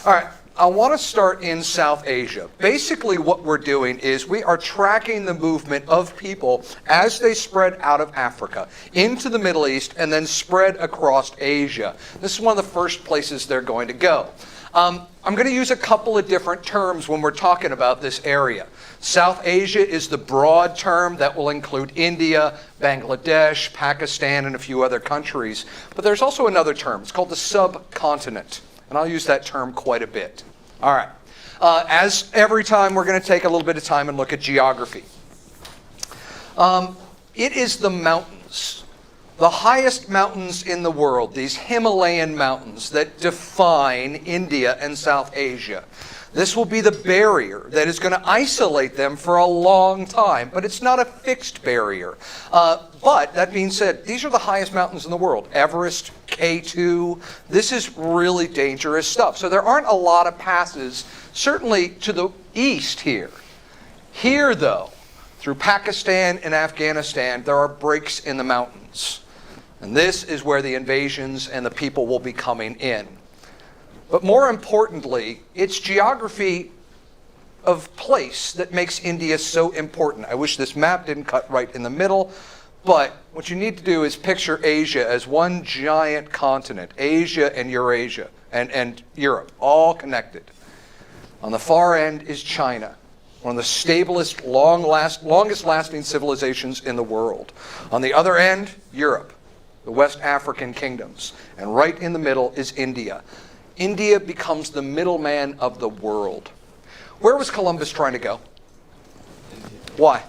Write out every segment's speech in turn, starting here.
All right, I want to start in South Asia. Basically what we're doing is we are tracking the movement of people as they spread out of Africa into the Middle East and then spread across Asia. This is one of the first places they're going to go. I'm going to use a couple of different terms when we're talking about this area. South Asia is the broad term that will include India, Bangladesh, Pakistan, and a few other countries. But there's also another term. It's called the subcontinent. And I'll use that term quite a bit. All right. As every time, we're going to take a little bit of time and look at geography. It is the mountains, the highest mountains in the world, these Himalayan mountains that define India and South Asia. This will be the barrier that is going to isolate them for a long time, but it's not a fixed barrier. But that being said, these are the highest mountains in the world. Everest, K2, this is really dangerous stuff. So there aren't a lot of passes, certainly to the east here. Here, though, through Pakistan and Afghanistan, there are breaks in the mountains. And this is where the invasions and the people will be coming in. But more importantly, it's geography of place that makes India so important. I wish this map didn't cut right in the middle, but what you need to do is picture Asia as one giant continent, Asia and Eurasia, and Europe, all connected. On the far end is China, one of the stablest, longest lasting civilizations in the world. On the other end, Europe, the West African kingdoms, and right in the middle is India. India becomes the middleman of the world. Where was Columbus trying to go? Why?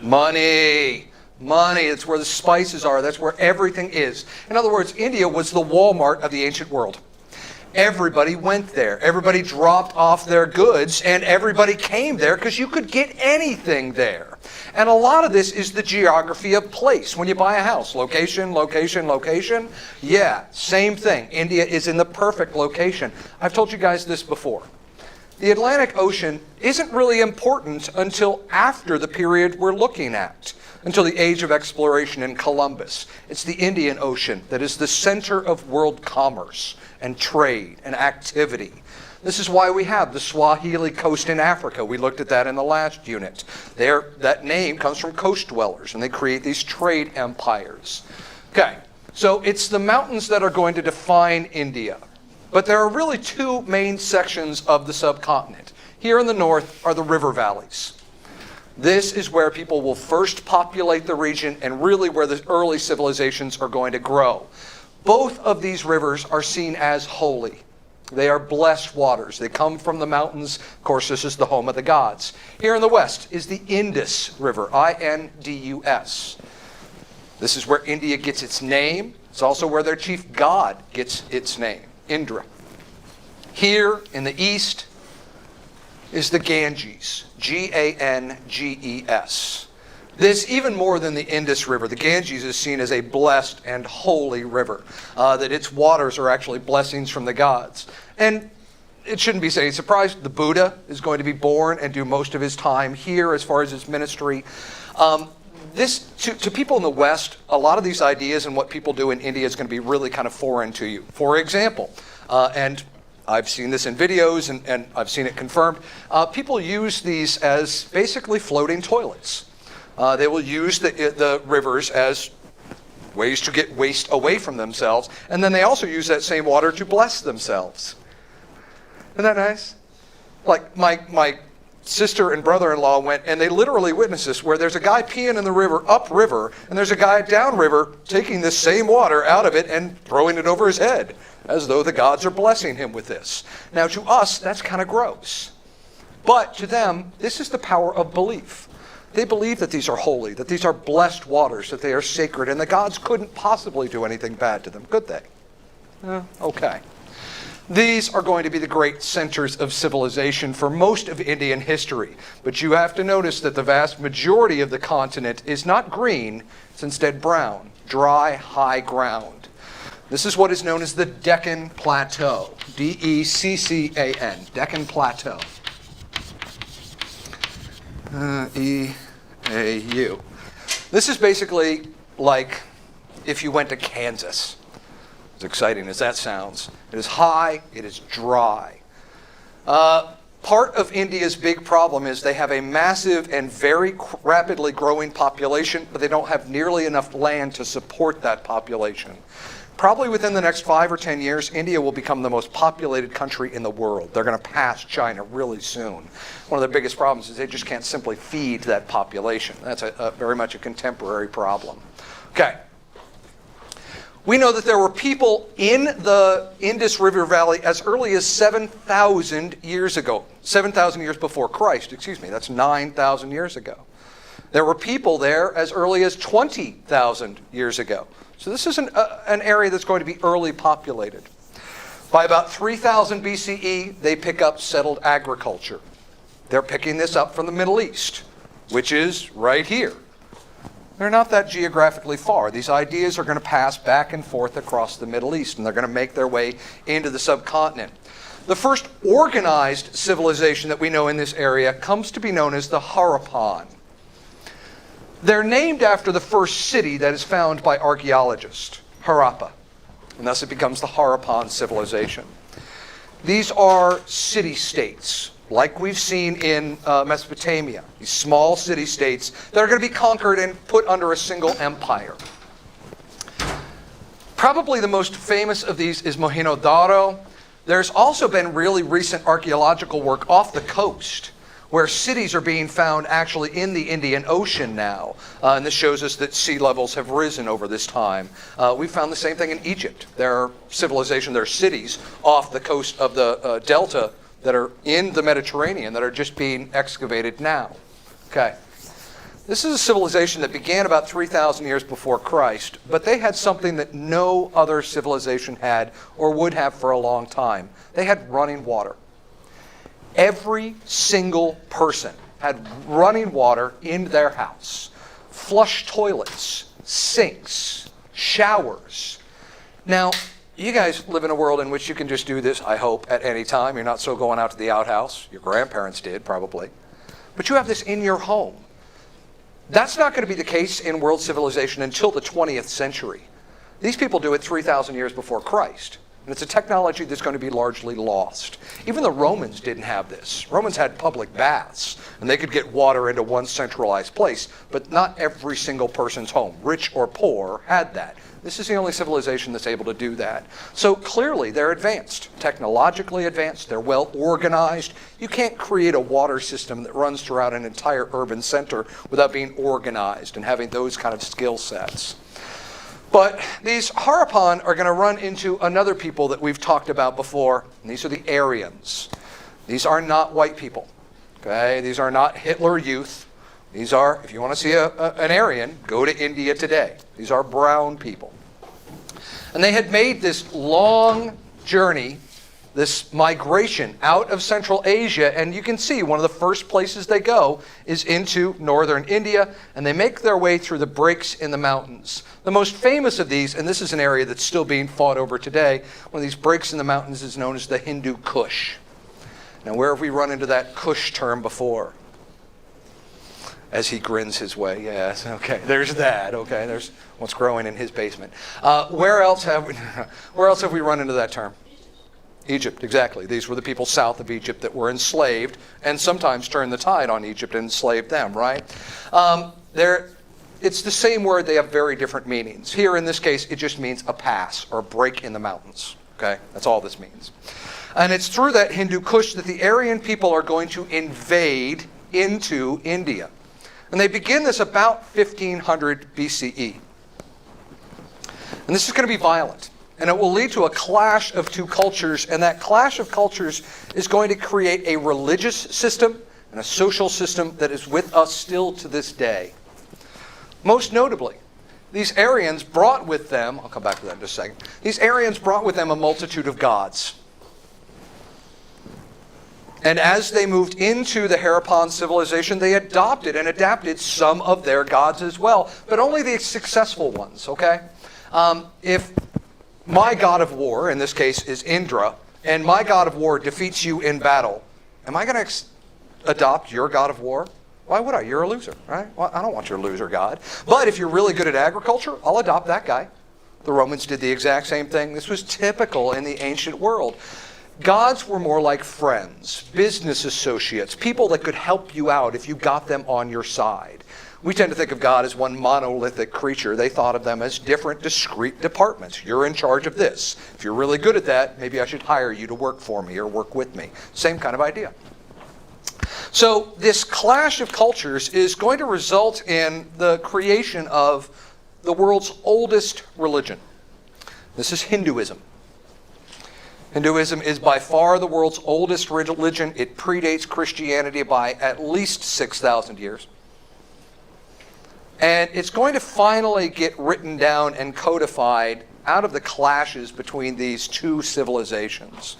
Money. Money. That's where the spices are. That's where everything is. In other words, India was the Walmart of the ancient world. Everybody went there. Everybody dropped off their goods, and everybody came there because you could get anything there. And a lot of this is the geography of place. When you buy a house, location, location, location. Yeah, same thing. India is in the perfect location. I've told you guys this before. The Atlantic Ocean isn't really important until after the period we're looking at, until the age of exploration in Columbus. It's the Indian Ocean that is the center of world commerce and trade and activity. This is why we have the Swahili coast in Africa. We looked at that in the last unit. That name comes from coast dwellers, and they create these trade empires. Okay, so it's the mountains that are going to define India. But there are really two main sections of the subcontinent. Here in the north are the river valleys. This is where people will first populate the region and really where the early civilizations are going to grow. Both of these rivers are seen as holy. They are blessed waters. They come from the mountains. Of course, this is the home of the gods. Here in the west is the Indus River, I-N-D-U-S. This is where India gets its name. It's also where their chief god gets its name, Indra. Here in the east is the Ganges, G-A-N-G-E-S. This, even more than the Indus River, the Ganges is seen as a blessed and holy river, that its waters are actually blessings from the gods. And it shouldn't be any surprise, the Buddha is going to be born and do most of his time here as far as his ministry. To people in the West, a lot of these ideas and what people do in India is going to be really kind of foreign to you. For example, and I've seen this in videos and I've seen it confirmed, people use these as basically floating toilets. They will use the rivers as ways to get waste away from themselves, and then they also use that same water to bless themselves. Isn't that nice? Like my sister and brother-in-law went, and they literally witnessed this, where there's a guy peeing in the river upriver, and there's a guy downriver taking this same water out of it and throwing it over his head, as though the gods are blessing him with this. Now, to us, that's kind of gross. But to them, this is the power of belief. They believe that these are holy, that these are blessed waters, that they are sacred, and the gods couldn't possibly do anything bad to them, could they? Okay. These are going to be the great centers of civilization for most of Indian history. But you have to notice that the vast majority of the continent is not green, it's instead brown, dry, high ground. This is what is known as the Deccan Plateau, D-E-C-C-A-N, Deccan Plateau. E-A-U. This is basically like if you went to Kansas. As exciting as that sounds. It is high, it is dry. Part of India's big problem is they have a massive and very rapidly growing population, but they don't have nearly enough land to support that population. Probably within the next 5 or 10 years, India will become the most populated country in the world. They're going to pass China really soon. One of the biggest problems is they just can't simply feed that population. That's very much a contemporary problem. Okay. We know that there were people in the Indus River Valley as early as 7,000 years ago. 7,000 years before Christ, excuse me. That's 9,000 years ago. There were people there as early as 20,000 years ago. So this is an area that's going to be early populated. By about 3000 BCE, they pick up settled agriculture. They're picking this up from the Middle East, which is right here. They're not that geographically far. These ideas are going to pass back and forth across the Middle East, and they're going to make their way into the subcontinent. The first organized civilization that we know in this area comes to be known as the Harappan. They're named after the first city that is found by archaeologists, Harappa, and thus it becomes the Harappan civilization. These are city-states, like we've seen in Mesopotamia, these small city-states that are going to be conquered and put under a single empire. Probably the most famous of these is Mohenjo-daro. There's also been really recent archaeological work off the coast, where cities are being found actually in the Indian Ocean now. And this shows us that sea levels have risen over this time. We found the same thing in Egypt. There are civilizations, there are cities off the coast of the delta that are in the Mediterranean that are just being excavated now. Okay. This is a civilization that began about 3,000 years before Christ, but they had something that no other civilization had or would have for a long time. They had running water. Every single person had running water in their house. Flush toilets, sinks, showers. Now, you guys live in a world in which you can just do this, I hope, at any time. You're not so going out to the outhouse. Your grandparents did, probably. But you have this in your home. That's not going to be the case in world civilization until the 20th century. These people do it 3,000 years before Christ. And it's a technology that's going to be largely lost. Even the Romans didn't have this. Romans had public baths, and they could get water into one centralized place, but not every single person's home, rich or poor, had that. This is the only civilization that's able to do that. So clearly they're advanced, technologically advanced, they're well organized. You can't create a water system that runs throughout an entire urban center without being organized and having those kind of skill sets. But these Harappan are going to run into another people that we've talked about before, and these are the Aryans. These are not white people. Okay? These are not Hitler Youth. These are, if you want to see an Aryan, go to India today. These are brown people. And they had made this long journey, this migration out of Central Asia, and you can see one of the first places they go is into northern India, and they make their way through the breaks in the mountains. The most famous of these, and this is an area that's still being fought over today, one of these breaks in the mountains is known as the Hindu Kush. Now, where have we run into that Kush term before? As he grins his way, yes, okay, there's that, okay, there's what's growing in his basement. Where else have we run into that term? Egypt, exactly. These were the people south of Egypt that were enslaved and sometimes turned the tide on Egypt and enslaved them, right? It's the same word, they have very different meanings. Here in this case, it just means a pass or a break in the mountains, okay? That's all this means. And it's through that Hindu Kush that the Aryan people are going to invade into India. And they begin this about 1500 BCE. And this is going to be violent. And it will lead to a clash of two cultures. And that clash of cultures is going to create a religious system and a social system that is with us still to this day. Most notably, these Aryans brought with them, I'll come back to that in just a second, these Aryans brought with them a multitude of gods. And as they moved into the Harappan civilization, they adopted and adapted some of their gods as well, but only the successful ones, okay? If my god of war, in this case, is Indra, and my god of war defeats you in battle, am I going to adopt your god of war? Why would I? You're a loser, right? Well, I don't want your loser god. But if you're really good at agriculture, I'll adopt that guy. The Romans did the exact same thing. This was typical in the ancient world. Gods were more like friends, business associates, people that could help you out if you got them on your side. We tend to think of God as one monolithic creature. They thought of them as different, discrete departments. You're in charge of this. If you're really good at that, maybe I should hire you to work for me or work with me. Same kind of idea. So this clash of cultures is going to result in the creation of the world's oldest religion. This is Hinduism. Hinduism is by far the world's oldest religion. It predates Christianity by at least 6,000 years. And it's going to finally get written down and codified out of the clashes between these two civilizations.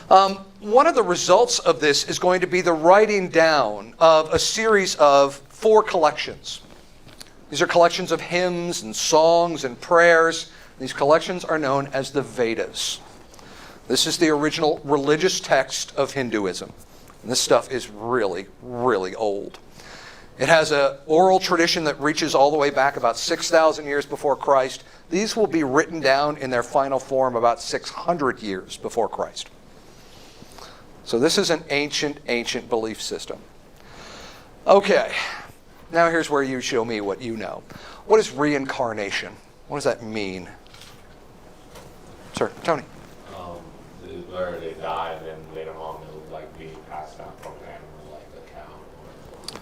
One of the results of this is going to be the writing down of a series of 4 collections. These are collections of hymns and songs and prayers. These collections are known as the Vedas. This is the original religious text of Hinduism. And this stuff is really, really old. It has an oral tradition that reaches all the way back about 6,000 years before Christ. These will be written down in their final form about 600 years before Christ. So this is an ancient, ancient belief system. Okay, now here's where you show me what you know. What is reincarnation? What does that mean? Sir, Tony. Where they die and then later on they'll like be passed down from an animal like a cow.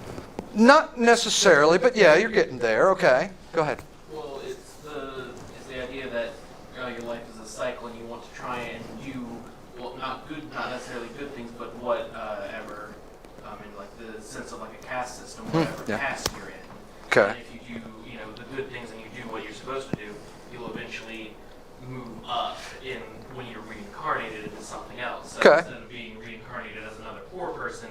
Not necessarily, but yeah, you're getting there. Okay, go ahead. Well, it's the idea that your life is a cycle, and you want to try and do not necessarily good things, but whatever in like the sense of like a caste system, whatever caste you're in. Okay. And if you do the good things and you do what you're supposed to do, you'll eventually move up in when you're reincarnated into something else. So Okay. instead of being reincarnated as another poor person,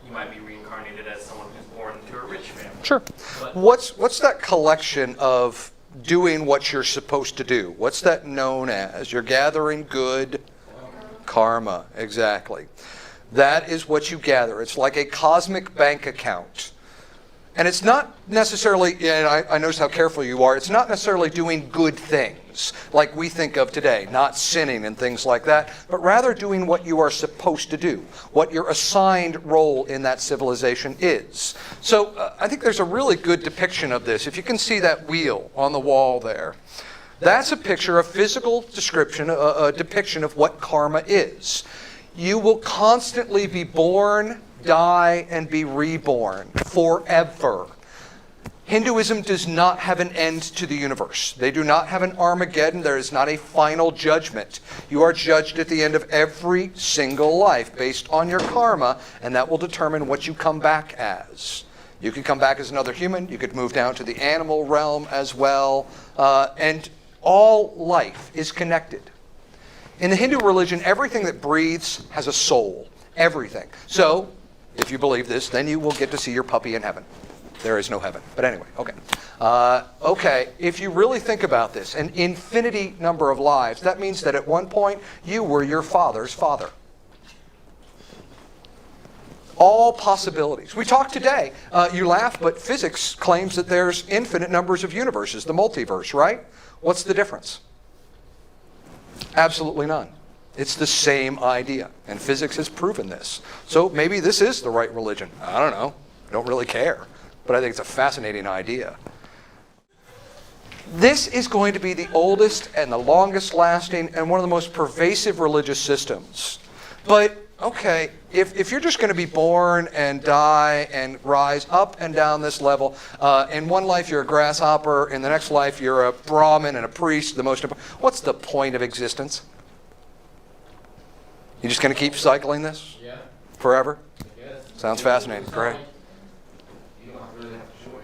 you might be reincarnated as someone who's born into a rich family. Sure. But What's that collection of doing what you're supposed to do? What's that known as? You're gathering good karma. Exactly. That is what you gather. It's like a cosmic bank account. And it's not necessarily, and I notice how careful you are, it's not necessarily doing good things like we think of today, not sinning and things like that, but rather doing what you are supposed to do, what your assigned role in that civilization is. So I think there's a really good depiction of this. If you can see that wheel on the wall there, that's a picture, a physical description, a depiction of what karma is. You will constantly be born, die, and be reborn forever. Hinduism does not have an end to the universe. They do not have an Armageddon. There is not a final judgment. You are judged at the end of every single life based on your karma, and that will determine what you come back as. You could come back as another human. You could move down to the animal realm as well. And all life is connected. In the Hindu religion, everything that breathes has a soul. Everything. So, if you believe this, then you will get to see your puppy in heaven. There is no heaven. But anyway, okay. Okay, if you really think about this, an infinity number of lives, that means that at one point, you were your father's father. All possibilities. We talk today, you laugh, but physics claims that there's infinite numbers of universes, the multiverse, right? What's the difference? Absolutely none. It's the same idea, and physics has proven this. So maybe this is the right religion. I don't know. I don't really care. But I think it's a fascinating idea. This is going to be the oldest and the longest lasting and one of the most pervasive religious systems. But, okay, if you're just going to be born and die and rise up and down this level, in one life you're a grasshopper, in the next life you're a Brahmin and a priest, what's the point of existence? You just going to keep cycling this? Yeah. Forever? I guess. Sounds fascinating. Great. You don't really have a choice.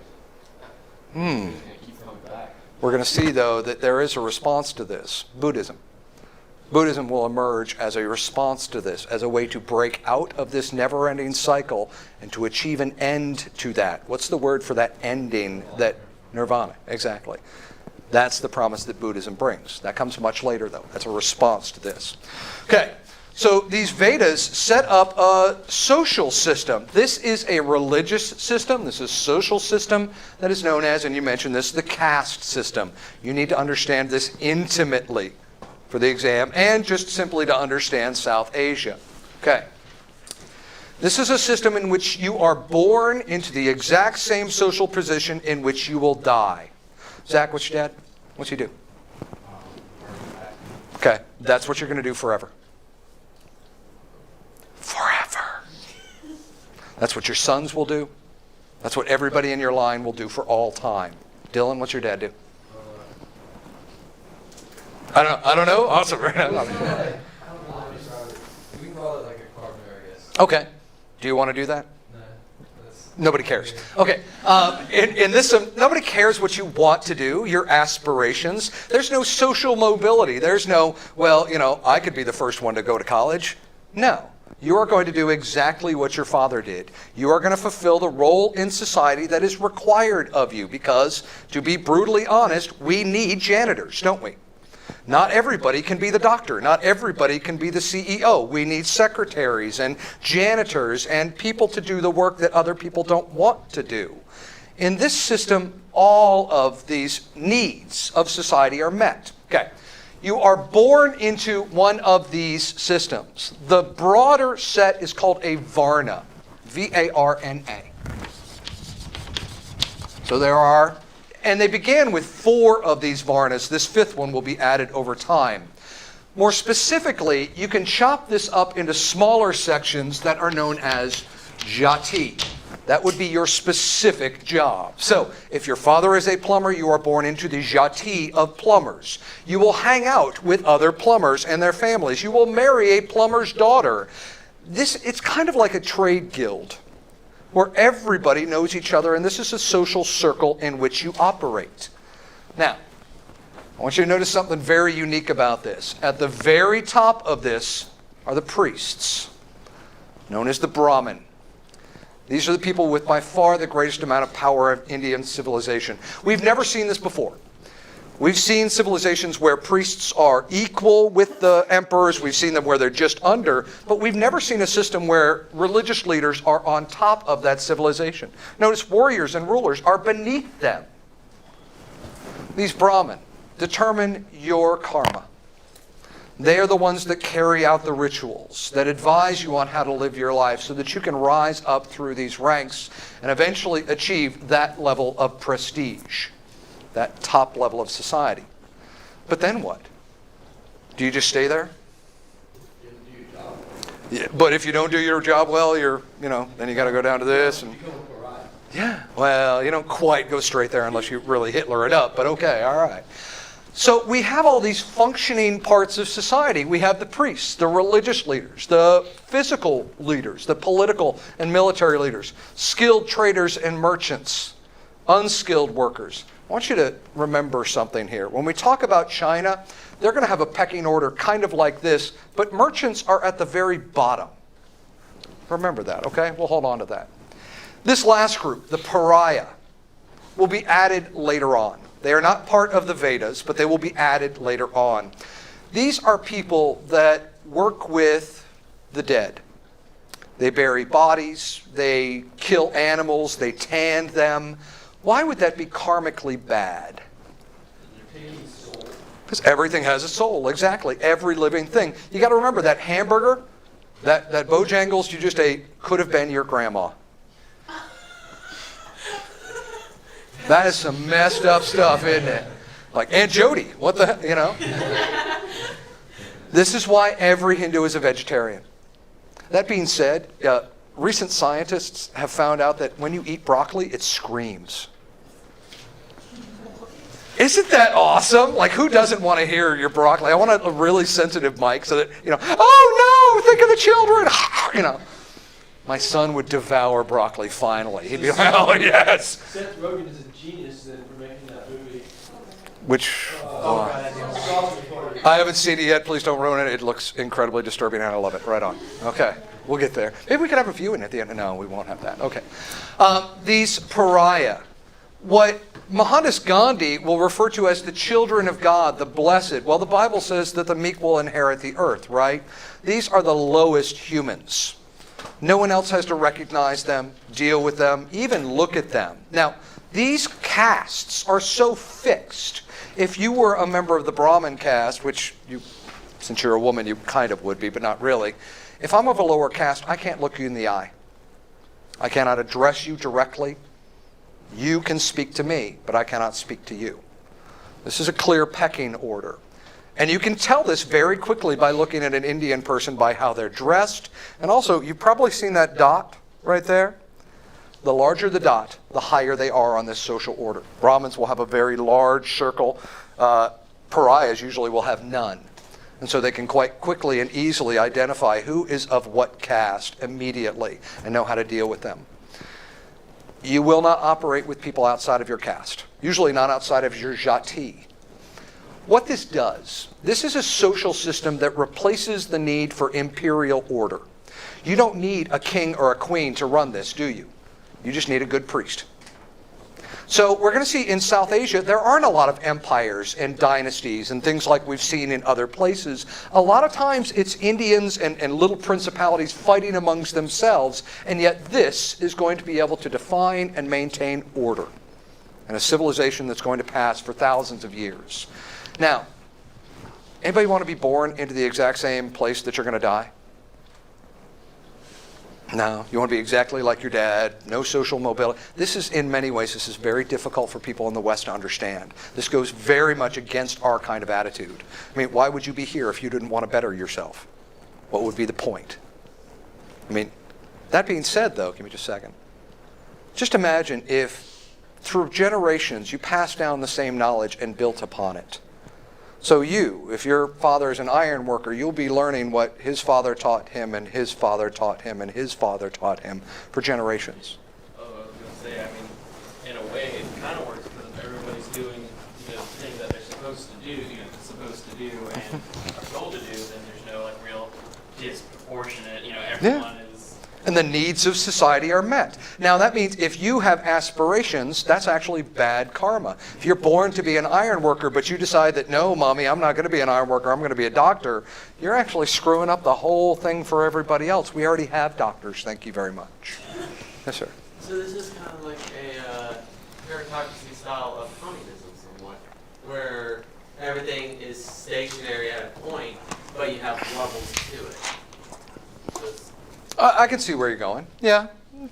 Hmm. You're gonna keep coming back. We're going to see, though, that there is a response to this. Buddhism. Buddhism will emerge as a response to this, as a way to break out of this never-ending cycle and to achieve an end to that. What's the word for that ending? That nirvana, exactly. That's the promise that Buddhism brings. That comes much later, though. That's a response to this. Okay, So these Vedas set up a social system. This is a religious system. This is a social system that is known as, and you mentioned this, the caste system. You need to understand this intimately for the exam and just simply to understand South Asia. Okay. This is a system in which you are born into the exact same social position in which you will die. Zach, what's your dad? What's he do? Okay, that's what you're going to do forever. Forever. That's what your sons will do. That's what everybody in your line will do for all time. Dylan, what's your dad do? I don't know. Awesome. I don't know. We can call it like a carpenter, I guess. Okay. Do you want to do that? No. Nobody cares. Okay. In this, nobody cares what you want to do, your aspirations. There's no social mobility. There's no, well, I could be the first one to go to college. No. You are going to do exactly what your father did. You are going to fulfill the role in society that is required of you because, to be brutally honest, we need janitors, don't we? Not everybody can be the doctor. Not everybody can be the CEO. We need secretaries and janitors and people to do the work that other people don't want to do. In this system, all of these needs of society are met. Okay. You are born into one of these systems. The broader set is called a Varna. V-A-R-N-A. So there are, and they began with 4 of these Varnas. This 5th one will be added over time. More specifically, you can chop this up into smaller sections that are known as Jati. That would be your specific job. So, if your father is a plumber, you are born into the Jati of plumbers. You will hang out with other plumbers and their families. You will marry a plumber's daughter. It's kind of like a trade guild where everybody knows each other, and this is a social circle in which you operate. Now, I want you to notice something very unique about this. At the very top of this are the priests, known as the Brahmin. These are the people with by far the greatest amount of power of Indian civilization. We've never seen this before. We've seen civilizations where priests are equal with the emperors. We've seen them where they're just under. But we've never seen a system where religious leaders are on top of that civilization. Notice warriors and rulers are beneath them. These Brahmin determine your karma. They are the ones that carry out the rituals, that advise you on how to live your life so that you can rise up through these ranks and eventually achieve that level of prestige, that top level of society. But then what? Do you just stay there? You have to do your job. Yeah, but if you don't do your job well, then you got to go down to this. And You go for a ride. yeah, well, you don't quite go straight there unless you really Hitler it up, but okay, all right. So we have all these functioning parts of society. We have the priests, the religious leaders, the physical leaders, the political and military leaders, skilled traders and merchants, unskilled workers. I want you to remember something here. When we talk about China, they're going to have a pecking order kind of like this, but merchants are at the very bottom. Remember that, okay? We'll hold on to that. This last group, the pariah, will be added later on. They are not part of the Vedas, but they will be added later on. These are people that work with the dead. They bury bodies, they kill animals, they tan them. Why would that be karmically bad? Because everything has a soul, exactly. Every living thing. You got to remember that hamburger, that Bojangles you just ate could have been your grandma. That is some messed up stuff, isn't it? Like Aunt Jody, what the hell, This is why every Hindu is a vegetarian. That being said, recent scientists have found out that when you eat broccoli, it screams. Isn't that awesome? Like, who doesn't want to hear your broccoli? I want a really sensitive mic so that, oh no, think of the children. My son would devour broccoli finally. He'd be like, oh yes. Seth Rogen is a genius for making that movie. Which, I I haven't seen it yet. Please don't ruin it. It looks incredibly disturbing and I love it. Right on. Okay, we'll get there. Maybe we could have a viewing at the end. No, we won't have that. Okay. These pariah what Mohandas Gandhi will refer to as the children of God, the blessed. Well, the Bible says that the meek will inherit the earth, right? These are the lowest humans. No one else has to recognize them, deal with them, even look at them. Now, these castes are so fixed. If you were a member of the Brahmin caste, which you, since you're a woman, you kind of would be, but not really. If I'm of a lower caste, I can't look you in the eye. I cannot address you directly. You can speak to me, but I cannot speak to you. This is a clear pecking order. And you can tell this very quickly by looking at an Indian person by how they're dressed. And also, you've probably seen that dot right there. The larger the dot, the higher they are on this social order. Brahmins will have a very large circle. Pariahs usually will have none. And so they can quite quickly and easily identify who is of what caste immediately and know how to deal with them. You will not operate with people outside of your caste, usually not outside of your Jati. What this does, this is a social system that replaces the need for imperial order. You don't need a king or a queen to run this, do you? You just need a good priest. So we're going to see in South Asia, there aren't a lot of empires and dynasties and things like we've seen in other places. A lot of times it's Indians and little principalities fighting amongst themselves, and yet this is going to be able to define and maintain order and a civilization that's going to pass for thousands of years. Now, anybody want to be born into the exact same place that you're going to die? No, you want to be exactly like your dad, no social mobility. This is, in many ways, this is very difficult for people in the West to understand. This goes very much against our kind of attitude. I mean, why would you be here if you didn't want to better yourself? What would be the point? I mean, that being said, though, give me just a second. Just imagine if, through generations, you passed down the same knowledge and built upon it. So you, if your father is an iron worker, you'll be learning what his father taught him and his father taught him and his father taught him for generations. Oh, I was going to say, I mean, in a way, it kind of works because if everybody's doing the thing that they're supposed to do, and are told to do, then there's no like real disproportionate, everyone is. And the needs of society are met. Now that means if you have aspirations, that's actually bad karma. If you're born to be an iron worker, but you decide that, no, mommy, I'm not going to be an iron worker, I'm going to be a doctor, you're actually screwing up the whole thing for everybody else. We already have doctors, thank you very much. Yes, sir. So this is kind of like a meritocracy style of communism somewhat, where everything is stationary at a point, but you have levels to it. So I can see where you're going. Yeah,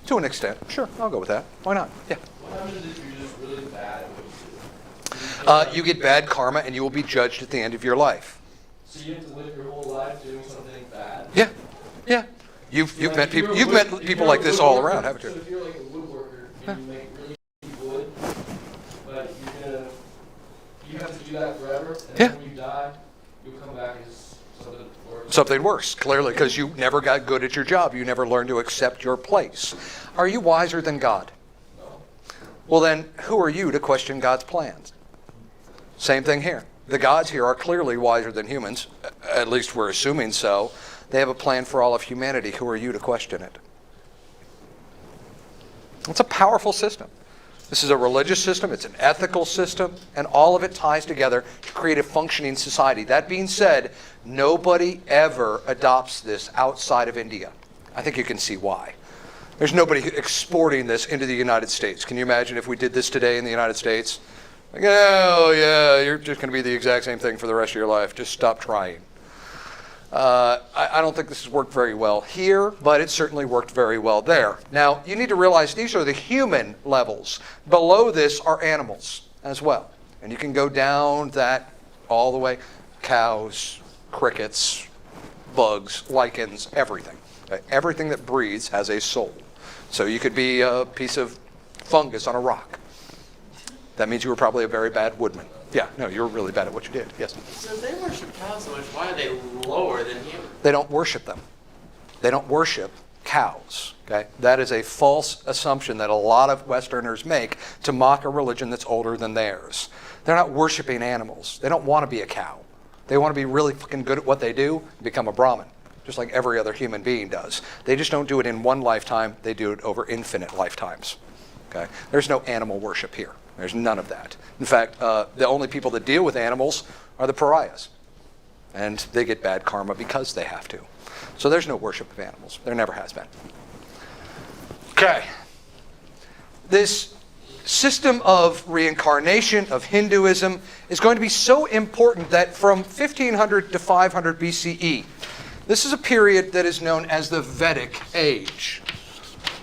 to an extent. Sure, I'll go with that. Why not? Yeah. What happens if you're just really bad at what you do? You get bad karma and you will be judged at the end of your life. So you have to live your whole life doing something bad? Yeah, yeah. You've met people like this all around, haven't So you? if you're like a woodworker and you make really cheap wood, but you have to do that forever, and Yeah. then when you die, you'll come back as something worse. Something worse, clearly, because you never got good at your job. You never learned to accept your place. Are you wiser than God? No. Well, then, who are you to question God's plans? Same thing here. The gods here are clearly wiser than humans. At least we're assuming so. They have a plan for all of humanity. Who are you to question it? It's a powerful system. This is a religious system, it's an ethical system, and all of it ties together to create a functioning society. That being said, nobody ever adopts this outside of India. I think you can see why. There's nobody exporting this into the United States. Can you imagine if we did this today in the United States? Like, oh yeah, you're just going to be the exact same thing for the rest of your life. Just stop trying. I don't think this has worked very well here, but it certainly worked very well there. Now, you need to realize these are the human levels. Below this are animals as well. And you can go down that all the way. Cows, crickets, bugs, lichens, everything. Okay? Everything that breathes has a soul. So you could be a piece of fungus on a rock. That means you were probably a very bad woodman. Yeah, no, you were really bad at what you did. Yes. So if they worship cows so much, why are they lower than humans? They don't worship them. They don't worship cows. Okay? That is a false assumption that a lot of Westerners make to mock a religion that's older than theirs. They're not worshiping animals. They don't want to be a cow. They want to be really fucking good at what they do and become a Brahmin, just like every other human being does. They just don't do it in one lifetime. They do it over infinite lifetimes. Okay? There's no animal worship here. There's none of that. In fact, the only people that deal with animals are the pariahs. And they get bad karma because they have to. So there's no worship of animals. There never has been. Okay. This system of reincarnation, of Hinduism, is going to be so important that from 1500 to 500 BCE, this is a period that is known as the Vedic Age.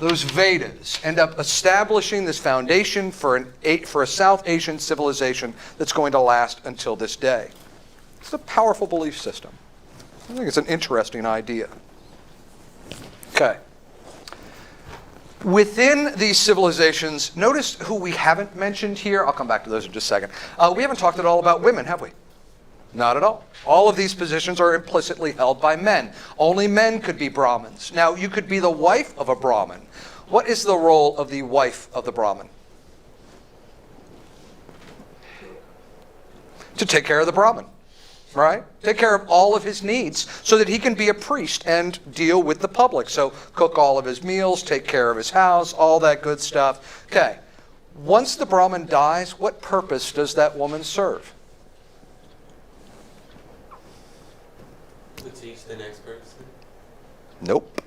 Those Vedas end up establishing this foundation for a South Asian civilization that's going to last until this day. It's a powerful belief system. I think it's an interesting idea. Okay. Within these civilizations, notice who we haven't mentioned here. I'll come back to those in just a second. We haven't talked at all about women, have we? Not at all. All of these positions are implicitly held by men. Only men could be Brahmins. Now, you could be the wife of a Brahmin. What is the role of the wife of the Brahmin? To take care of the Brahmin, right? Take care of all of his needs so that he can be a priest and deal with the public. So cook all of his meals, take care of his house, all that good stuff. Okay. Once the Brahmin dies, what purpose does that woman serve? To teach the next person? Nope.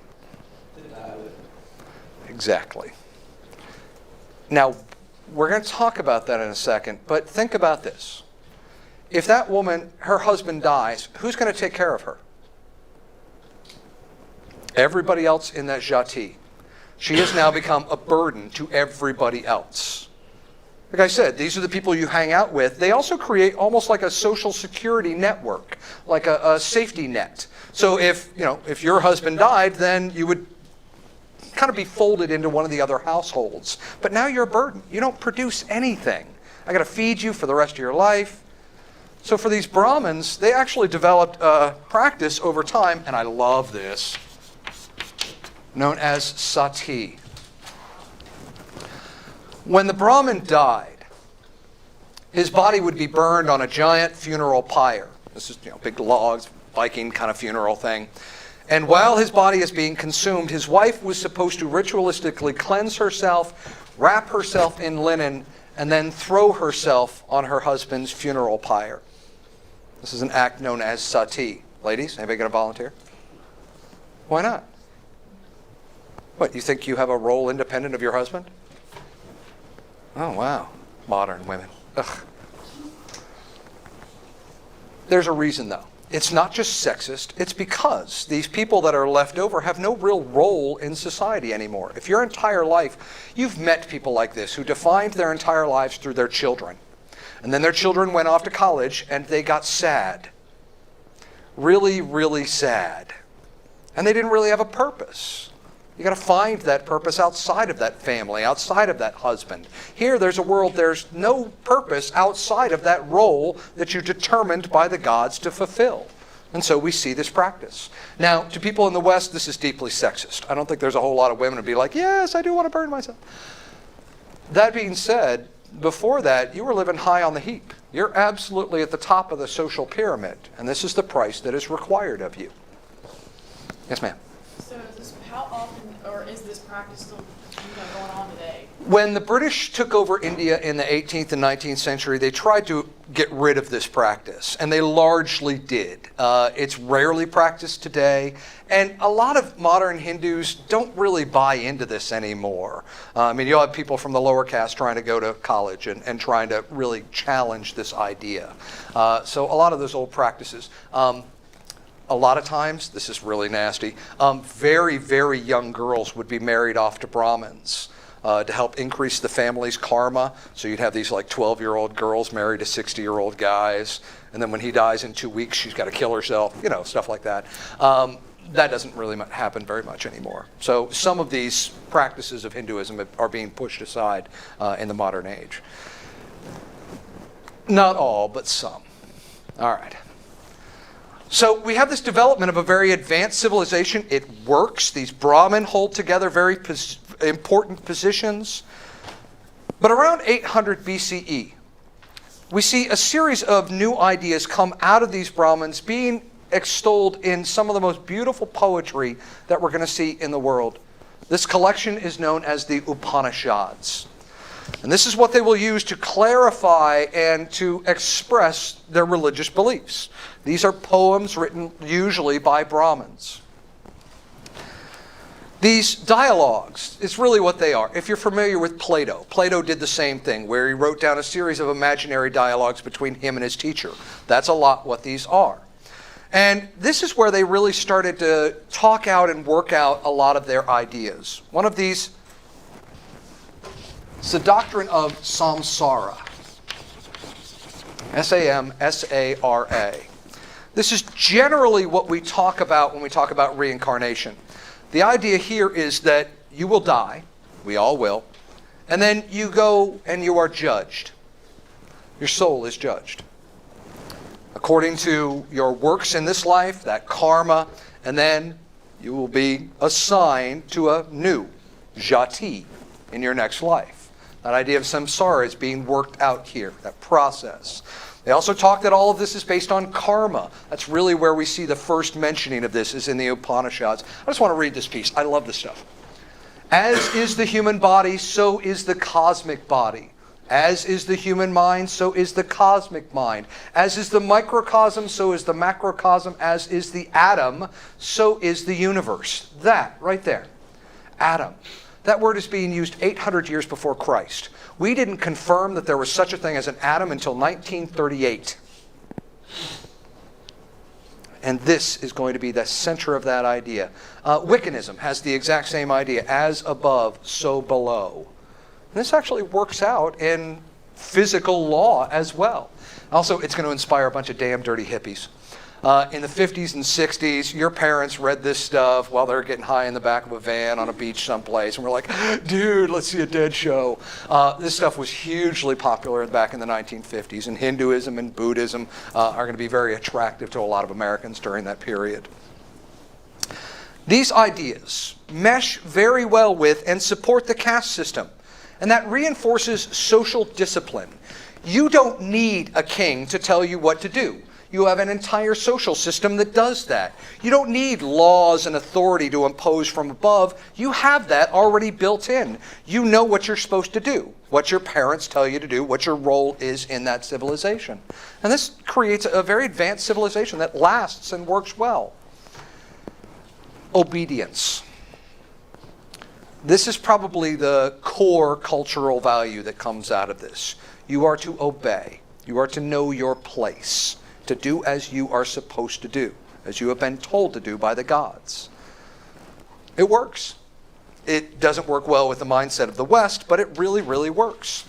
Exactly. Now, we're going to talk about that in a second, but think about this. If that woman, her husband dies, who's going to take care of her? Everybody else in that Jati. She has now become a burden to everybody else. Like I said, these are the people you hang out with. They also create almost like a social security network, like a safety net. So if your husband died, then you would kind of be folded into one of the other households. But now you're a burden. You don't produce anything. I got to feed you for the rest of your life. So for these Brahmins, they actually developed a practice over time, and I love this, known as sati. When the Brahmin died, his body would be burned on a giant funeral pyre. This is big logs, Viking kind of funeral thing. And while his body is being consumed, his wife was supposed to ritualistically cleanse herself, wrap herself in linen, and then throw herself on her husband's funeral pyre. This is an act known as sati. Ladies, anybody going to volunteer? Why not? What, you think you have a role independent of your husband? Oh, wow. Modern women. Ugh. There's a reason, though. It's not just sexist. It's because these people that are left over have no real role in society anymore. If your entire life, you've met people like this who defined their entire lives through their children. And then their children went off to college and they got sad. Really, really sad. And they didn't really have a purpose. You got to find that purpose outside of that family, outside of that husband. Here, there's a world, there's no purpose outside of that role that you're determined by the gods to fulfill. And so we see this practice. Now, to people in the West, this is deeply sexist. I don't think there's a whole lot of women who'd be like, yes, I do want to burn myself. That being said, before that, you were living high on the heap. You're absolutely at the top of the social pyramid, and this is the price that is required of you. Yes, ma'am. So how often, or is this practice still going on today? When the British took over India in the 18th and 19th century, they tried to get rid of this practice, and they largely did. It's rarely practiced today, and a lot of modern Hindus don't really buy into this anymore. You'll have people from the lower caste trying to go to college and trying to really challenge this idea. So a lot of those old practices. A lot of times, this is really nasty, very, very young girls would be married off to Brahmins to help increase the family's karma. So you'd have these like 12-year-old girls married to 60-year-old guys. And then when he dies in 2 weeks, she's got to kill herself, stuff like that. That doesn't really happen very much anymore. So some of these practices of Hinduism are being pushed aside in the modern age. Not all, but some. All right. So we have this development of a very advanced civilization. It works. These Brahmin hold together very important positions. But around 800 BCE, we see a series of new ideas come out of these Brahmins being extolled in some of the most beautiful poetry that we're going to see in the world. This collection is known as the Upanishads. And this is what they will use to clarify and to express their religious beliefs. These are poems written usually by Brahmins. These dialogues is really what they are. If you're familiar with Plato, Plato did the same thing, where he wrote down a series of imaginary dialogues between him and his teacher. That's a lot what these are. And this is where they really started to talk out and work out a lot of their ideas. One of these is the doctrine of samsara. S-A-M-S-A-R-A. This is generally what we talk about when we talk about reincarnation. The idea here is that you will die, we all will, and then you go and you are judged. Your soul is judged. According to your works in this life, that karma, and then you will be assigned to a new Jati in your next life. That idea of samsara is being worked out here, that process. They also talk that all of this is based on karma. That's really where we see the first mentioning of this, is in the Upanishads. I just want to read this piece. I love this stuff. As is the human body, so is the cosmic body. As is the human mind, so is the cosmic mind. As is the microcosm, so is the macrocosm. As is the atom, so is the universe. That, right there. Atom. That word is being used 800 years before Christ. We didn't confirm that there was such a thing as an atom until 1938. And this is going to be the center of that idea. Wiccanism has the exact same idea. As above, so below. And this actually works out in physical law as well. Also, it's going to inspire a bunch of damn dirty hippies. In the 50s and 60s, your parents read this stuff while they're getting high in the back of a van on a beach someplace. And we're like, dude, let's see a dead show. This stuff was hugely popular back in the 1950s. And Hinduism and Buddhism are going to be very attractive to a lot of Americans during that period. These ideas mesh very well with and support the caste system. And that reinforces social discipline. You don't need a king to tell you what to do. You have an entire social system that does that. You don't need laws and authority to impose from above. You have that already built in. You know what you're supposed to do, what your parents tell you to do, what your role is in that civilization. And this creates a very advanced civilization that lasts and works well. Obedience. This is probably the core cultural value that comes out of this. You are to obey. You are to know your place, to do as you are supposed to do, as you have been told to do by the gods. It works. It doesn't work well with the mindset of the West, but it really, really works.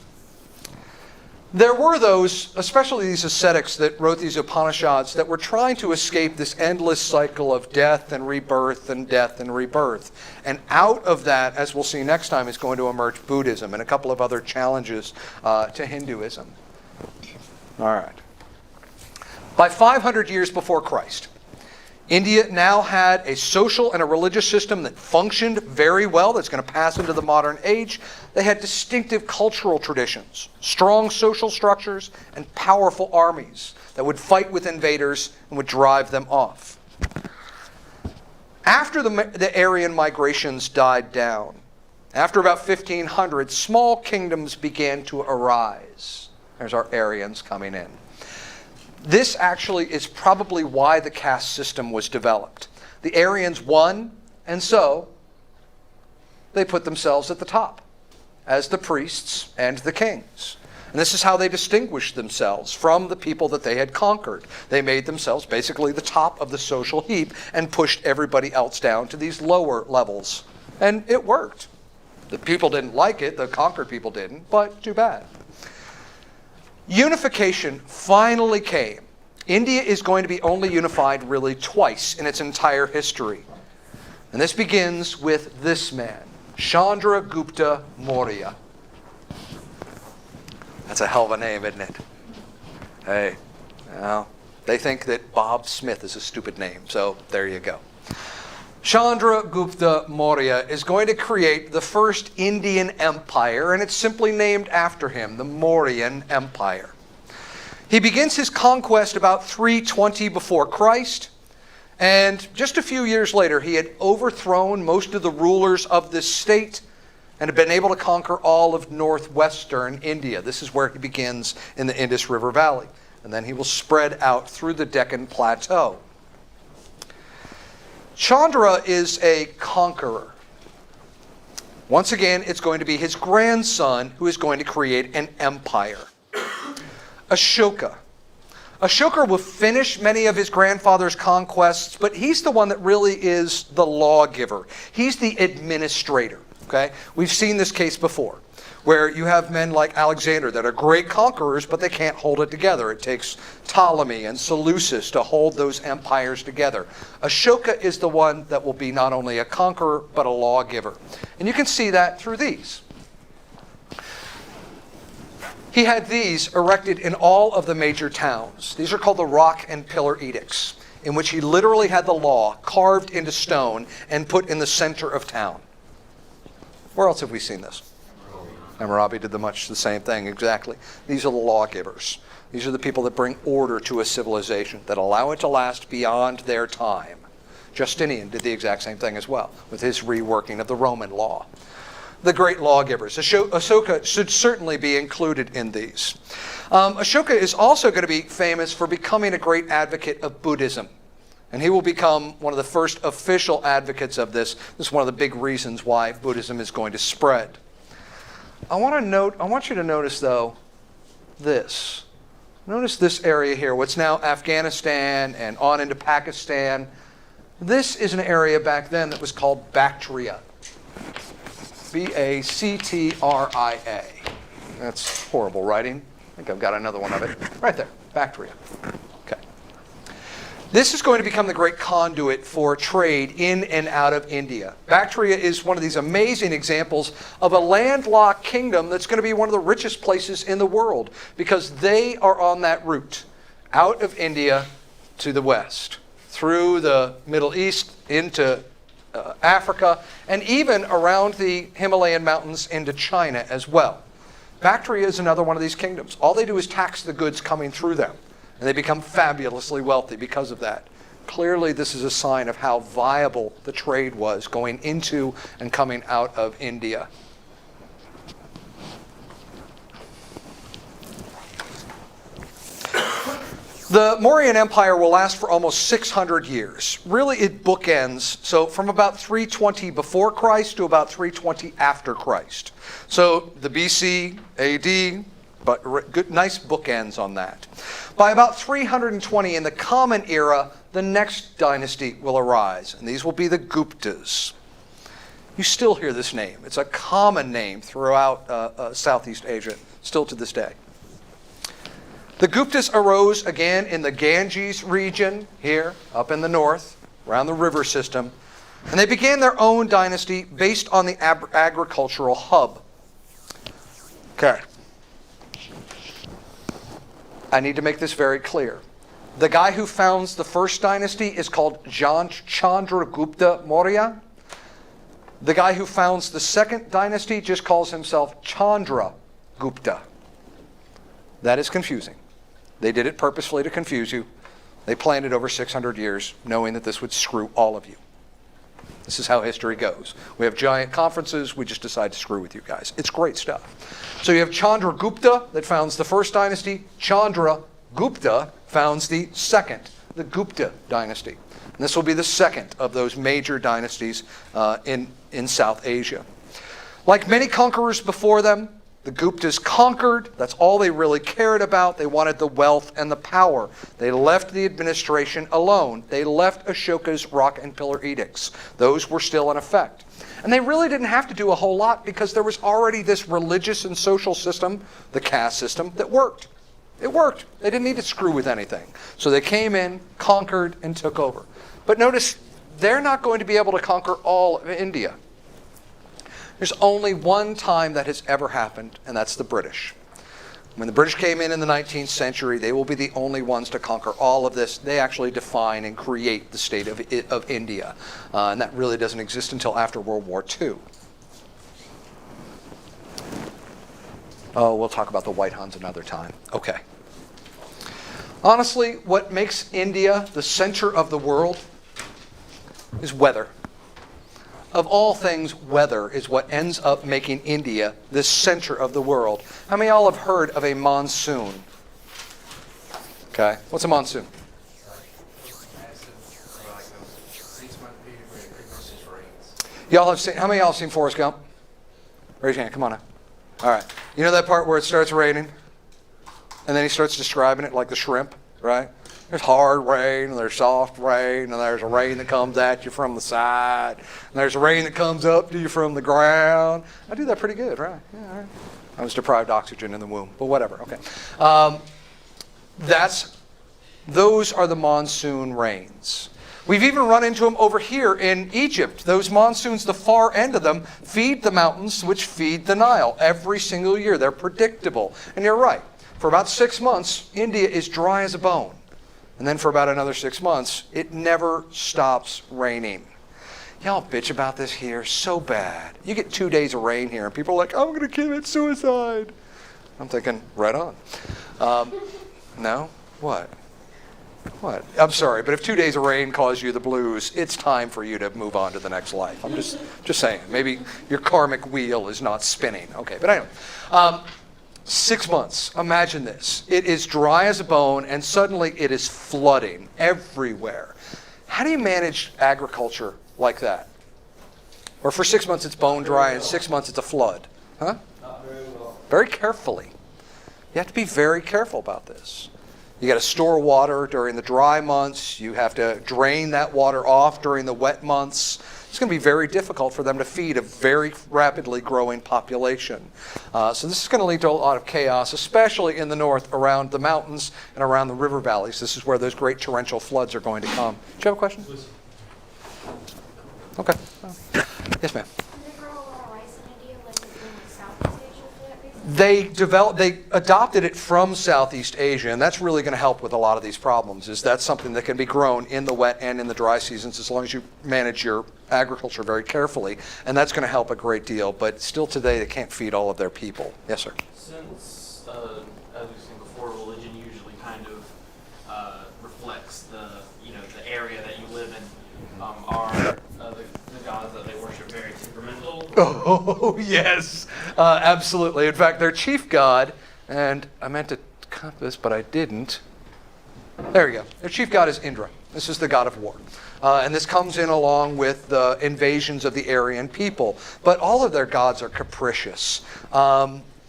There were those, especially these ascetics that wrote these Upanishads, that were trying to escape this endless cycle of death and rebirth and death and rebirth. And out of that, as we'll see next time, is going to emerge Buddhism and a couple of other challenges to Hinduism. All right. By 500 years before Christ, India now had a social and a religious system that functioned very well, that's going to pass into the modern age. They had distinctive cultural traditions, strong social structures, and powerful armies that would fight with invaders and would drive them off. After the Aryan migrations died down, after about 1500, small kingdoms began to arise. There's our Aryans coming in. This actually is probably why the caste system was developed. The Aryans won, and so they put themselves at the top as the priests and the kings. And this is how they distinguished themselves from the people that they had conquered. They made themselves basically the top of the social heap and pushed everybody else down to these lower levels. And it worked. The people didn't like it, the conquered people didn't, but too bad. Unification finally came. India is going to be only unified really twice in its entire history. And this begins with this man, Chandragupta Maurya. That's a hell of a name, isn't it? Hey, well, they think that Bob Smith is a stupid name, so there you go. Chandragupta Maurya is going to create the first Indian empire, and it's simply named after him, the Mauryan Empire. He begins his conquest about 320 before Christ, and just a few years later, he had overthrown most of the rulers of this state, and had been able to conquer all of northwestern India. This is where he begins in the Indus River Valley. And then he will spread out through the Deccan Plateau. Chandra is a conqueror. Once again, it's going to be his grandson who is going to create an empire. Ashoka. Ashoka will finish many of his grandfather's conquests, but he's the one that really is the lawgiver. He's the administrator. Okay? We've seen this case before, where you have men like Alexander that are great conquerors, but they can't hold it together. It takes Ptolemy and Seleucus to hold those empires together. Ashoka is the one that will be not only a conqueror, but a lawgiver. And you can see that through these. He had these erected in all of the major towns. These are called the Rock and Pillar Edicts, in which he literally had the law carved into stone and put in the center of town. Where else have we seen this? Hammurabi did much the same thing, exactly. These are the lawgivers. These are the people that bring order to a civilization, that allow it to last beyond their time. Justinian did the exact same thing as well, with his reworking of the Roman law. The great lawgivers. Ashoka should certainly be included in these. Ashoka is also going to be famous for becoming a great advocate of Buddhism. And he will become one of the first official advocates of this. This is one of the big reasons why Buddhism is going to spread. I want you to notice, though, this. Notice this area here, what's now Afghanistan and on into Pakistan. This is an area back then that was called Bactria. Bactria. That's horrible writing. I think I've got another one of it. Right there, Bactria. Okay. This is going to become the great conduit for trade in and out of India. Bactria is one of these amazing examples of a landlocked kingdom that's going to be one of the richest places in the world, because they are on that route out of India to the west, through the Middle East into Africa, and even around the Himalayan mountains into China as well. Bactria is another one of these kingdoms. All they do is tax the goods coming through them, and they become fabulously wealthy because of that. Clearly, this is a sign of how viable the trade was going into and coming out of India. The Mauryan Empire will last for almost 600 years. Really, it bookends, so from about 320 before Christ to about 320 after Christ. So the BC, AD, but good, nice bookends on that. By about 320 in the Common Era, the next dynasty will arise, and these will be the Guptas. You still hear this name. It's a common name throughout Southeast Asia, still to this day. The Guptas arose again in the Ganges region here, up in the north, around the river system, and they began their own dynasty based on the agricultural hub. Okay. I need to make this very clear. The guy who founds the first dynasty is called Chandragupta Mauryana. The guy who founds the second dynasty just calls himself Chandragupta. That is confusing. They did it purposefully to confuse you. They planned it over 600 years, knowing that this would screw all of you. This is how history goes. We have giant conferences. We just decide to screw with you guys. It's great stuff. So you have Chandragupta that founds the first dynasty. Chandragupta founds the second, the Gupta dynasty. And this will be the second of those major dynasties in South Asia. Like many conquerors before them, the Guptas conquered. That's all they really cared about. They wanted the wealth and the power. They left the administration alone. They left Ashoka's Rock and Pillar Edicts. Those were still in effect. And they really didn't have to do a whole lot, because there was already this religious and social system, the caste system, that worked. It worked. They didn't need to screw with anything. So they came in, conquered, and took over. But notice, they're not going to be able to conquer all of India. There's only one time that has ever happened, and that's the British. When the British came in the 19th century, they will be the only ones to conquer all of this. They actually define and create the state of India. And that really doesn't exist until after World War II. Oh, we'll talk about the White Huns another time. Okay. Honestly, what makes India the center of the world is weather. of all things, weather is what ends up making India this center of the world. How many of y'all have heard of a monsoon? Okay, what's a monsoon? Y'all have seen, how many of y'all have seen Forrest Gump? Raise your hand, come on now. All right. You know that part where it starts raining? And then he starts describing it like the shrimp, right? There's hard rain, and there's soft rain, and there's a rain that comes at you from the side, and there's a rain that comes up to you from the ground. I do that pretty good, right? Yeah, all right. I was deprived oxygen in the womb, but whatever, okay. Those are the monsoon rains. We've even run into them over here in Egypt. Those monsoons, the far end of them, feed the mountains, which feed the Nile every single year. They're predictable. And you're right. For about 6 months, India is dry as a bone. And then for about another 6 months, it never stops raining. Y'all bitch about this here so bad. You get 2 days of rain here, and people are like, I'm going to commit suicide. I'm thinking, right on. No? What? What? I'm sorry, but if 2 days of rain cause you the blues, it's time for you to move on to the next life. I'm just saying. Maybe your karmic wheel is not spinning. Okay, but anyway. 6 months. Imagine this. It is dry as a bone, and suddenly it is flooding everywhere. How do you manage agriculture like that? Or for 6 months it's bone dry, and 6 months it's a flood? Huh? Not very well. Very carefully. You have to be very careful about this. You got to store water during the dry months. You have to drain that water off during the wet months. It's going to be very difficult for them to feed a very rapidly growing population. So this is going to lead to a lot of chaos, especially in the north around the mountains and around the river valleys. This is where those great torrential floods are going to come. Do you have a question? Okay. Yes, ma'am. They adopted it from Southeast Asia, and that's really going to help with a lot of these problems. Is that's something that can be grown in the wet and in the dry seasons as long as you manage your agriculture very carefully, and that's going to help a great deal. But still today, they can't feed all of their people. Yes, sir. Since, as we've seen before, religion usually kind of reflects the area that you live in. Are the gods that they worship very temperamental? Oh, yes, absolutely. In fact, their chief god, and I meant to cut this, but I didn't. There you go. Their chief god is Indra. This is the god of war. And this comes in along with the invasions of the Aryan people. But all of their gods are capricious.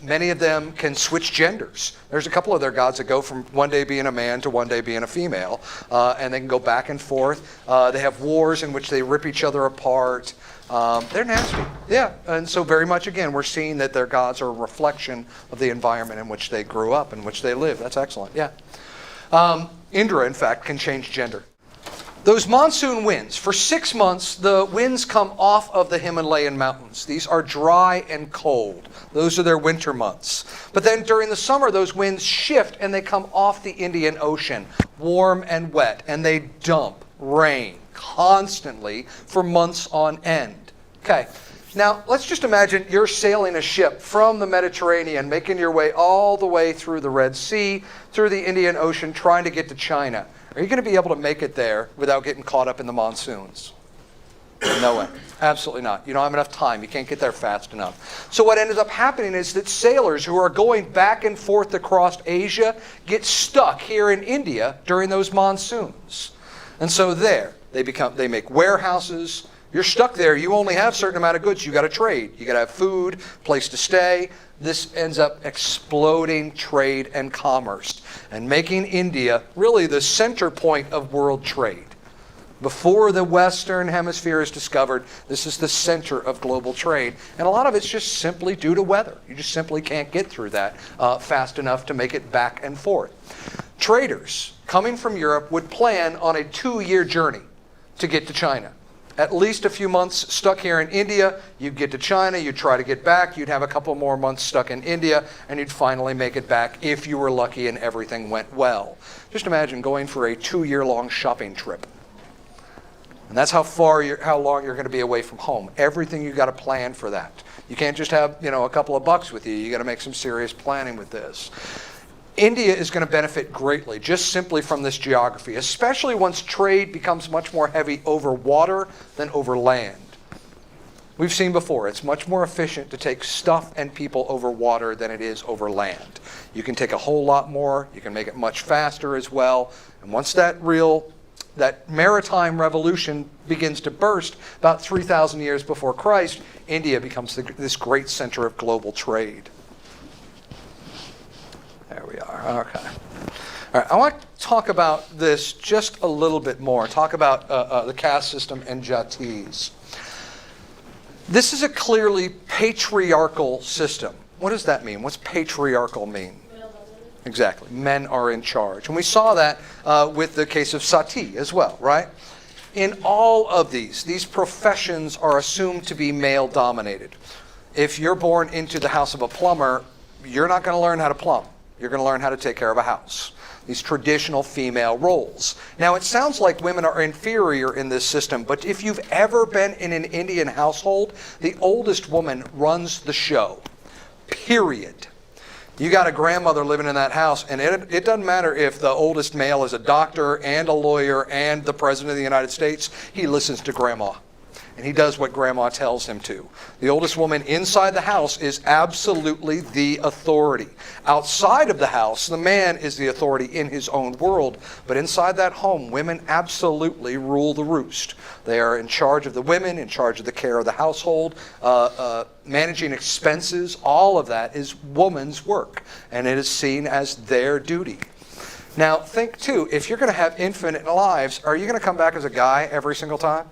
Many of them can switch genders. There's a couple of their gods that go from one day being a man to one day being a female. And they can go back and forth. They have wars in which they rip each other apart. They're nasty. Yeah. And so very much, again, we're seeing that their gods are a reflection of the environment in which they grew up, in which they live. That's excellent. Yeah. Indra, in fact, can change gender. Those monsoon winds, for 6 months, the winds come off of the Himalayan mountains. These are dry and cold. Those are their winter months. But then during the summer, those winds shift and they come off the Indian Ocean, warm and wet, and they dump rain constantly for months on end. Okay, now let's just imagine you're sailing a ship from the Mediterranean, making your way all the way through the Red Sea, through the Indian Ocean, trying to get to China. Are you going to be able to make it there without getting caught up in the monsoons? No way. Absolutely not. You don't have enough time. You can't get there fast enough. So what ended up happening is that sailors who are going back and forth across Asia get stuck here in India during those monsoons. And so there, they make warehouses. You're stuck there. You only have a certain amount of goods. You got to trade. You got to have food, place to stay. This ends up exploding trade and commerce and making India really the center point of world trade. Before the Western Hemisphere is discovered, this is the center of global trade. And a lot of it's just simply due to weather. You just simply can't get through that fast enough to make it back and forth. Traders coming from Europe would plan on a 2-year journey to get to China. At least a few months stuck here in India, you'd get to China, you'd try to get back, you'd have a couple more months stuck in India, and you'd finally make it back if you were lucky and everything went well. Just imagine going for a 2-year-long shopping trip. And that's how long you're going to be away from home. Everything you got to plan for that. You can't just have, a couple of bucks with you. You got to make some serious planning with this. India is going to benefit greatly just simply from this geography, especially once trade becomes much more heavy over water than over land. We've seen before, it's much more efficient to take stuff and people over water than it is over land. You can take a whole lot more, you can make it much faster as well, and once that maritime revolution begins to burst, about 3,000 years before Christ, India becomes this great center of global trade. There we are, okay. All right, I want to talk about this just a little bit more, talk about the caste system and Jatis. This is a clearly patriarchal system. What does that mean? What's patriarchal mean? Exactly. Men are in charge. And we saw that with the case of Sati as well, right? In all of these professions are assumed to be male-dominated. If you're born into the house of a plumber, you're not going to learn how to plumb. You're going to learn how to take care of a house. These traditional female roles. Now, it sounds like women are inferior in this system, but if you've ever been in an Indian household, the oldest woman runs the show. Period. You got a grandmother living in that house, and it doesn't matter if the oldest male is a doctor and a lawyer and the president of the United States, he listens to grandma. And he does what grandma tells him to. The oldest woman inside the house is absolutely the authority. Outside of the house, the man is the authority in his own world. But inside that home, women absolutely rule the roost. They are in charge of the women, in charge of the care of the household, managing expenses. All of that is woman's work. And it is seen as their duty. Now, think too, if you're going to have infinite lives, are you going to come back as a guy every single time?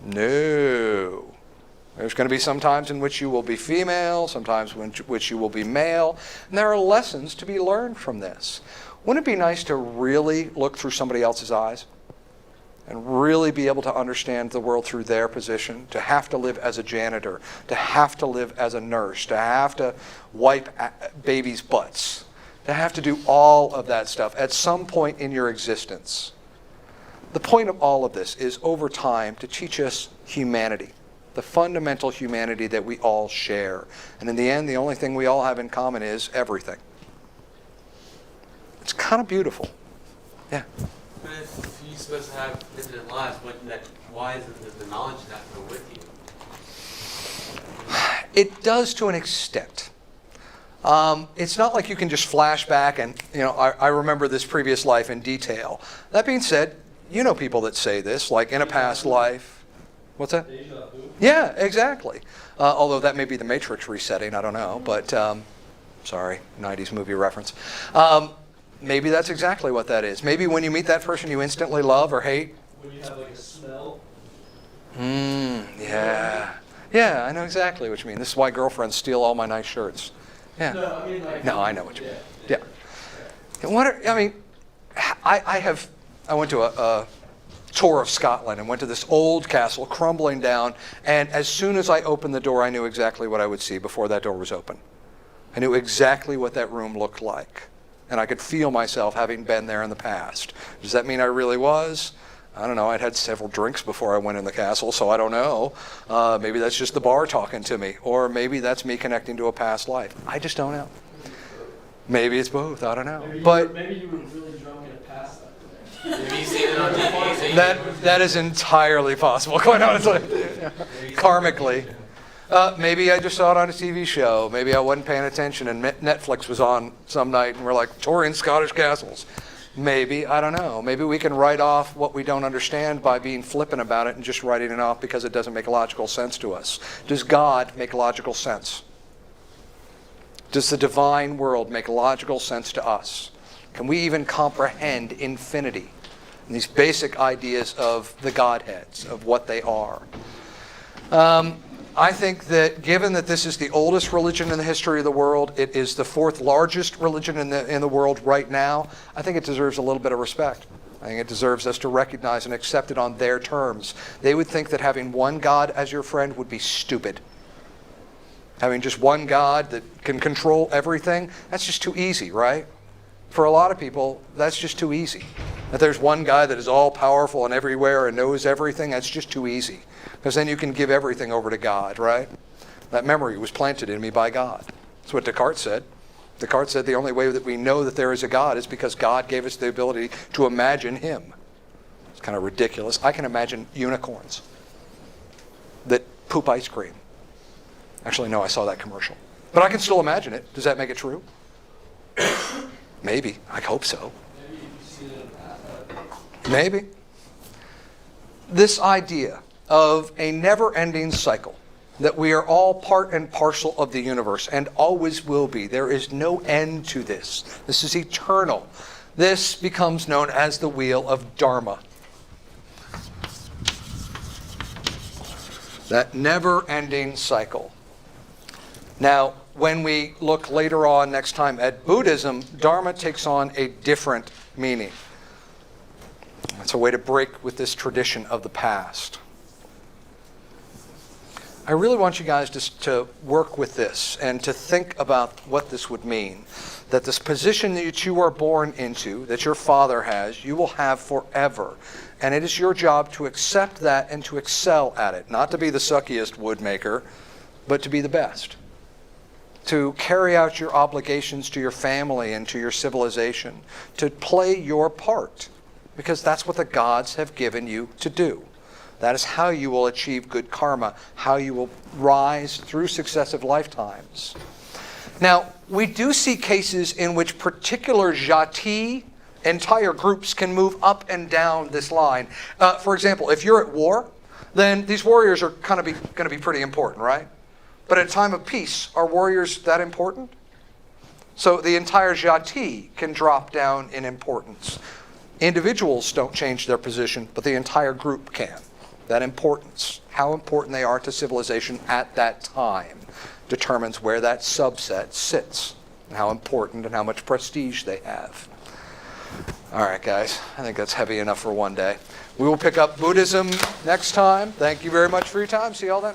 No. There's going to be some times in which you will be female, sometimes in which you will be male. And there are lessons to be learned from this. Wouldn't it be nice to really look through somebody else's eyes? And really be able to understand the world through their position? To have to live as a janitor, to have to live as a nurse, to have to wipe babies' butts, to have to do all of that stuff at some point in your existence. The point of all of this is, over time, to teach us humanity, the fundamental humanity that we all share. And in the end, the only thing we all have in common is everything. It's kind of beautiful. Yeah. But if you're supposed to have infinite lives, why isn't the knowledge not go with you? It does to an extent. It's not like you can just flash back and, I remember this previous life in detail. That being said, you know people that say this, like in a past life. What's that? Yeah, exactly. Although that may be the Matrix resetting, I don't know. But, sorry, 90s movie reference. Maybe that's exactly what that is. Maybe when you meet that person you instantly love or hate. When you have like a smell. Yeah. Yeah, I know exactly what you mean. This is why girlfriends steal all my nice shirts. Yeah. No, I mean like. No, I know what you mean. Yeah. I went to a tour of Scotland and went to this old castle crumbling down, and as soon as I opened the door, I knew exactly what I would see before that door was open. I knew exactly what that room looked like, and I could feel myself having been there in the past. Does that mean I really was? I don't know. I'd had several drinks before I went in the castle, so I don't know. Maybe that's just the bar talking to me, or maybe that's me connecting to a past life. I just don't know. Maybe it's both. I don't know. Maybe you were really drunk in a past life. Have you seen it on TV? That is entirely possible, quite honestly. Karmically. Maybe I just saw it on a TV show. Maybe I wasn't paying attention and Netflix was on some night and we're like, touring Scottish castles. Maybe, I don't know. Maybe we can write off what we don't understand by being flippant about it and just writing it off because it doesn't make logical sense to us. Does God make logical sense? Does the divine world make logical sense to us? Can we even comprehend infinity and these basic ideas of the Godheads, of what they are? I think that given that this is the oldest religion in the history of the world, it is the fourth largest religion in the world right now, I think it deserves a little bit of respect. I think it deserves us to recognize and accept it on their terms. They would think that having one God as your friend would be stupid. Having just one God that can control everything, that's just too easy, right? For a lot of people, that's just too easy. That there's one guy that is all powerful and everywhere and knows everything, that's just too easy. Because then you can give everything over to God, right? That memory was planted in me by God. That's what Descartes said. Descartes said the only way that we know that there is a God is because God gave us the ability to imagine him. It's kind of ridiculous. I can imagine unicorns. that poop ice cream. Actually, no, I saw that commercial. But I can still imagine it. Does that make it true? Maybe. I hope so. Maybe if you see it in Maybe. This idea of a never-ending cycle, that we are all part and parcel of the universe and always will be. There is no end to this. This is eternal. This becomes known as the wheel of Dharma. That never-ending cycle. Now, when we look later on next time at Buddhism, Dharma takes on a different meaning. It's a way to break with this tradition of the past. I really want you guys to work with this and to think about what this would mean. That this position that you are born into, that your father has, you will have forever. And it is your job to accept that and to excel at it. Not to be the suckiest woodmaker, but to be the best. To carry out your obligations to your family and to your civilization. To play your part. Because that's what the gods have given you to do. That is how you will achieve good karma, how you will rise through successive lifetimes. Now, we do see cases in which particular Jati, entire groups, can move up and down this line. For example, if you're at war, then these warriors are going to be pretty important, right? But at a time of peace, are warriors that important? So the entire Jati can drop down in importance. Individuals don't change their position, but the entire group can. That importance, how important they are to civilization at that time, determines where that subset sits, and how important and how much prestige they have. All right, guys, I think that's heavy enough for one day. We will pick up Buddhism next time. Thank you very much for your time. See you all then.